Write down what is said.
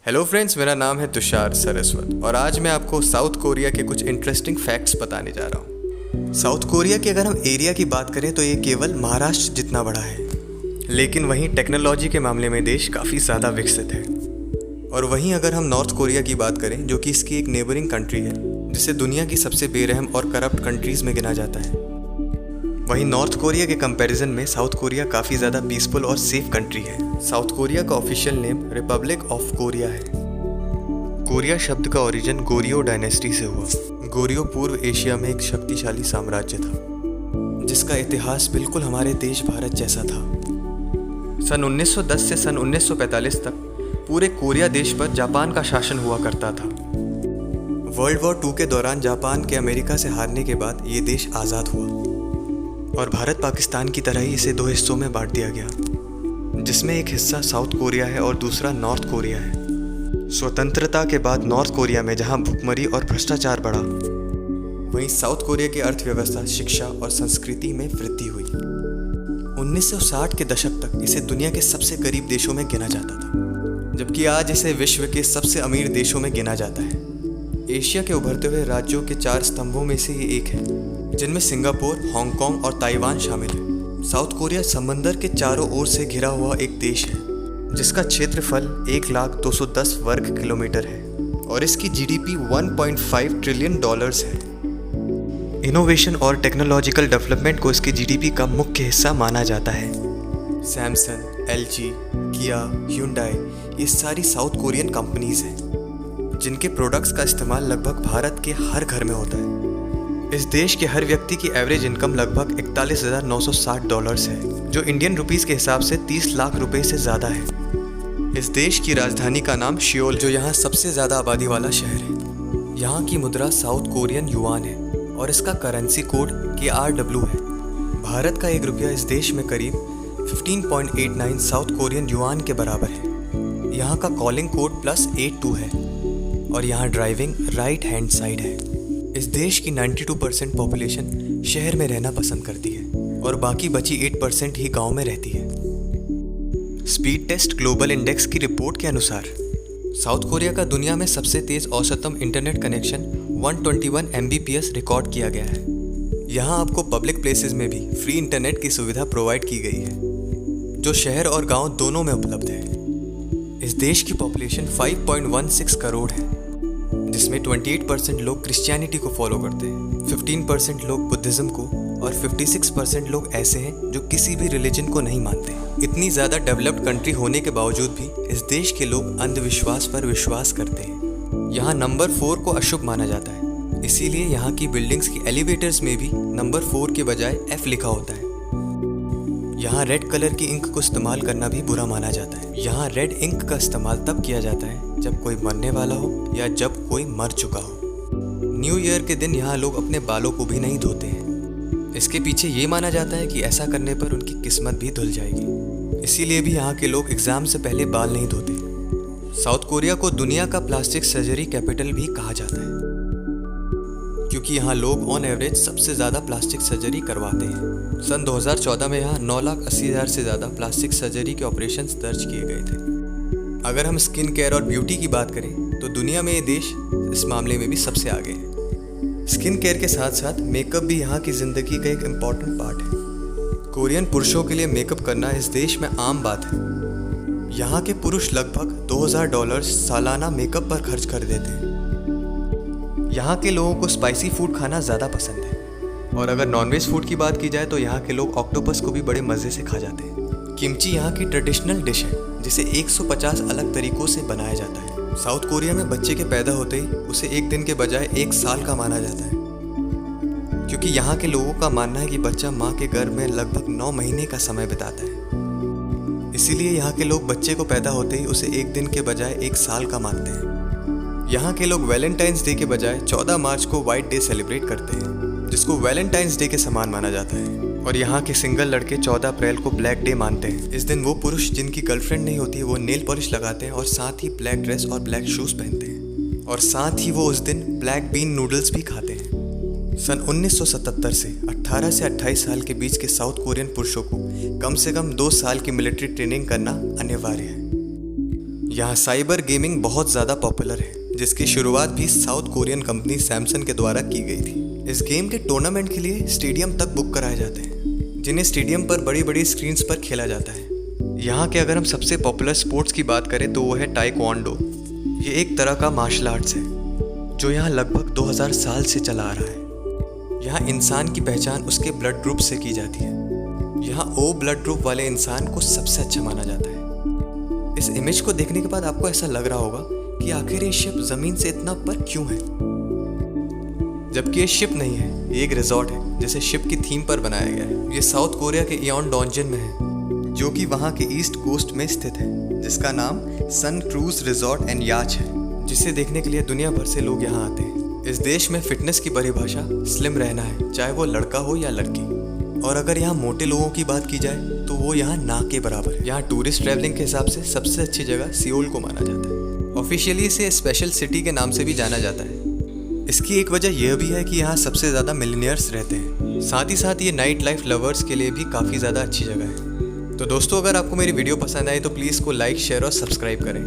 Hello friends, मेरा नाम है तुषार सरस्वत और आज मैं आपको साउथ कोरिया के कुछ इंटरेस्टिंग फैक्ट्स बताने जा रहा हूँ। साउथ कोरिया की अगर हम एरिया की बात करें तो ये केवल महाराष्ट्र जितना बड़ा है, लेकिन वहीं टेक्नोलॉजी के मामले में देश काफ़ी ज़्यादा विकसित है। और वहीं अगर हम नॉर्थ कोरिया की बात करें, जो कि इसकी एक नेबरिंग कंट्री है, जिसे दुनिया की सबसे बेरहम और करप्ट कंट्रीज़ में गिना जाता है, वहीं नॉर्थ कोरिया के कंपैरिजन में साउथ कोरिया काफ़ी ज़्यादा पीसफुल और सेफ कंट्री है। साउथ कोरिया का official name Republic of Korea है। कोरिया शब्द का ओरिजिन गोरियो डायनेस्टी से हुआ। गोरियो पूर्व एशिया में एक शक्तिशाली साम्राज्य था, जिसका इतिहास बिल्कुल हमारे देश भारत जैसा था। सन 1910 से सन 1945 तक पूरे कोरिया देश पर जापान का शासन हुआ करता था। वर्ल्ड वॉर 2 के दौरान जापान के अमेरिका से हारने के बाद ये देश आज़ाद हुआ और भारत पाकिस्तान की तरह ही इसे 2 हिस्सों में बांट दिया गया, जिसमें एक हिस्सा साउथ कोरिया है और दूसरा नॉर्थ कोरिया है। स्वतंत्रता के बाद नॉर्थ कोरिया में जहां भुखमरी और भ्रष्टाचार बढ़ा, वहीं साउथ कोरिया की अर्थव्यवस्था, शिक्षा और संस्कृति में वृद्धि हुई। 1960 के दशक तक इसे दुनिया के सबसे गरीब देशों में गिना जाता था, जबकि आज इसे विश्व के सबसे अमीर देशों में गिना जाता है। एशिया के उभरते हुए राज्यों के 4 स्तंभों में से ये एक है, जिनमें सिंगापुर, हांगकांग और ताइवान शामिल है। साउथ कोरिया समंदर के चारों ओर से घिरा हुआ एक देश है, जिसका क्षेत्रफल 1,210 वर्ग किलोमीटर है और इसकी जीडीपी $1.5 ट्रिलियन है। इनोवेशन और टेक्नोलॉजिकल डेवलपमेंट को इसके जीडीपी का मुख्य हिस्सा माना जाता है। सैमसंग, एलजी, किया, ह्यूंडई ये सारी साउथ कोरियन कंपनीज हैं, जिनके प्रोडक्ट्स का इस्तेमाल लगभग भारत के हर घर में होता है। इस देश के हर व्यक्ति की एवरेज इनकम लगभग $41,960 है, जो इंडियन रुपीस के हिसाब से 30 लाख रुपए से ज़्यादा है। इस देश की राजधानी का नाम सियोल, जो यहाँ सबसे ज़्यादा आबादी वाला शहर है। यहाँ की मुद्रा साउथ कोरियन युआन है और इसका करेंसी कोड KRW है। भारत का ₹1 इस देश में करीब 15.89 साउथ कोरियन युआन के बराबर है। यहाँ का कॉलिंग कोड +82 है और यहाँ ड्राइविंग राइट हैंड साइड है। इस देश की 92% पॉपुलेशन शहर में रहना पसंद करती है और बाकी बची 8% ही गांव में रहती है। स्पीड टेस्ट ग्लोबल इंडेक्स की रिपोर्ट के अनुसार साउथ कोरिया का दुनिया में सबसे तेज औसतम इंटरनेट कनेक्शन 121 Mbps रिकॉर्ड किया गया है। यहाँ आपको पब्लिक प्लेसेस में भी फ्री इंटरनेट की सुविधा प्रोवाइड की गई है, जो शहर और गांव दोनों में उपलब्ध है। इस देश की पॉपुलेशन 5.16 करोड़ है, जिसमें 28% लोग क्रिश्चियनिटी को फॉलो करते हैं, 15% लोग बुद्धिज्म को और 56% लोग ऐसे हैं जो किसी भी रिलीजन को नहीं मानते। इतनी ज़्यादा डेवलप्ड कंट्री होने के बावजूद भी इस देश के लोग अंधविश्वास पर विश्वास करते हैं। यहाँ नंबर 4 को अशुभ माना जाता है, इसीलिए यहाँ की बिल्डिंग्स की एलिवेटर्स में भी नंबर 4 के बजाय F लिखा होता है। यहाँ रेड कलर की इंक को इस्तेमाल करना भी बुरा माना जाता है। यहाँ रेड इंक का इस्तेमाल तब किया जाता है जब कोई मरने वाला हो या जब कोई मर चुका हो। न्यू ईयर के दिन यहाँ लोग अपने बालों को भी नहीं धोते हैं। इसके पीछे ये माना जाता है कि ऐसा करने पर उनकी किस्मत भी धुल जाएगी, इसीलिए भी यहाँ के लोग एग्जाम से पहले बाल नहीं धोते। साउथ कोरिया को दुनिया का प्लास्टिक सर्जरी कैपिटल भी कहा जाता है, क्योंकि यहाँ लोग ऑन एवरेज सबसे ज़्यादा प्लास्टिक सर्जरी करवाते हैं। सन 2014 में यहाँ 9,80,000 से ज़्यादा प्लास्टिक सर्जरी के ऑपरेशंस दर्ज किए गए थे। अगर हम स्किन केयर और ब्यूटी की बात करें तो दुनिया में ये देश इस मामले में भी सबसे आगे है। स्किन केयर के साथ साथ मेकअप भी यहाँ की ज़िंदगी का एक इम्पॉर्टेंट पार्ट है। कोरियन पुरुषों के लिए मेकअप करना इस देश में आम बात है। यहाँ के पुरुष लगभग $2,000 सालाना मेकअप पर खर्च कर देते हैं। यहाँ के लोगों को स्पाइसी फूड खाना ज़्यादा पसंद है और अगर नॉनवेज फूड की बात की जाए तो यहाँ के लोग ऑक्टोपस को भी बड़े मज़े से खा जाते हैं। किमची यहाँ की ट्रेडिशनल डिश है, जिसे 150 अलग तरीक़ों से बनाया जाता है। साउथ कोरिया में बच्चे के पैदा होते ही उसे 1 दिन के बजाय 1 साल का माना जाता है, क्योंकि यहाँ के लोगों का मानना है कि बच्चा माँ के गर्भ में लगभग 9 महीने का समय बिताता है। इसीलिए यहाँ के लोग बच्चे को पैदा होते ही उसे 1 दिन के बजाय 1 साल का मानते हैं। यहाँ के लोग वैलेंटाइंस डे के बजाय 14 मार्च को वाइट डे सेलिब्रेट करते हैं, जिसको वैलेंटाइंस डे के समान माना जाता है। और यहाँ के सिंगल लड़के 14 अप्रैल को ब्लैक डे मानते हैं। इस दिन वो पुरुष जिनकी गर्लफ्रेंड नहीं होती वो नेल पॉलिश लगाते हैं और साथ ही ब्लैक ड्रेस और ब्लैक शूज़ पहनते हैं, और साथ ही वो उस दिन ब्लैक बीन नूडल्स भी खाते हैं। सन 1977 से 18 से 28 साल के बीच के साउथ कोरियन पुरुषों को कम से कम 2 साल की मिलिट्री ट्रेनिंग करना अनिवार्य है। यहाँ साइबर गेमिंग बहुत ज़्यादा पॉपुलर है, जिसकी शुरुआत भी साउथ कोरियन कंपनी सैमसंग के द्वारा की गई थी। इस गेम के टूर्नामेंट के लिए स्टेडियम तक बुक कराए जाते हैं, जिन्हें स्टेडियम पर बड़ी बड़ी स्क्रीन्स पर खेला जाता है। यहाँ के अगर हम सबसे पॉपुलर स्पोर्ट्स की बात करें तो वो है ताइक्वांडो। ये एक तरह का मार्शल आर्ट्स है जो यहाँ लगभग 2000 साल से चला आ रहा है। यहाँ इंसान की पहचान उसके ब्लड ग्रुप से की जाती है। यहाँ ओ ब्लड ग्रुप वाले इंसान को सबसे अच्छा माना जाता है। इस इमेज को देखने के बाद आपको ऐसा लग रहा होगा कि आखिर ये शिप ज़मीन से इतना ऊपर क्यों है, जबकि ये शिप नहीं है, ये एक रिजॉर्ट है जिसे शिप की थीम पर बनाया गया है। ये साउथ कोरिया के इयोन डोंजन में है, जो कि वहाँ के ईस्ट कोस्ट में स्थित है, जिसका नाम सन क्रूज रिजॉर्ट एंड याच है, जिसे देखने के लिए दुनिया भर से लोग यहाँ आते हैं। इस देश में फिटनेस की परिभाषा स्लिम रहना है, चाहे वो लड़का हो या लड़की। और अगर यहाँ मोटे लोगों की बात की जाए तो वो यहाँ ना के बराबर है। यहाँ टूरिस्ट ट्रैवलिंग के हिसाब से सबसे अच्छी जगह सियोल को माना जाता है। ऑफिशियली इसे स्पेशल सिटी के नाम से भी जाना जाता है। इसकी एक वजह यह भी है कि यहाँ सबसे ज़्यादा मिलियनियर्स रहते हैं। साथ ही साथ ये नाइट लाइफ लवर्स के लिए भी काफ़ी ज़्यादा अच्छी जगह है। तो दोस्तों, अगर आपको मेरी वीडियो पसंद आई तो प्लीज़ को लाइक, शेयर और सब्सक्राइब करें।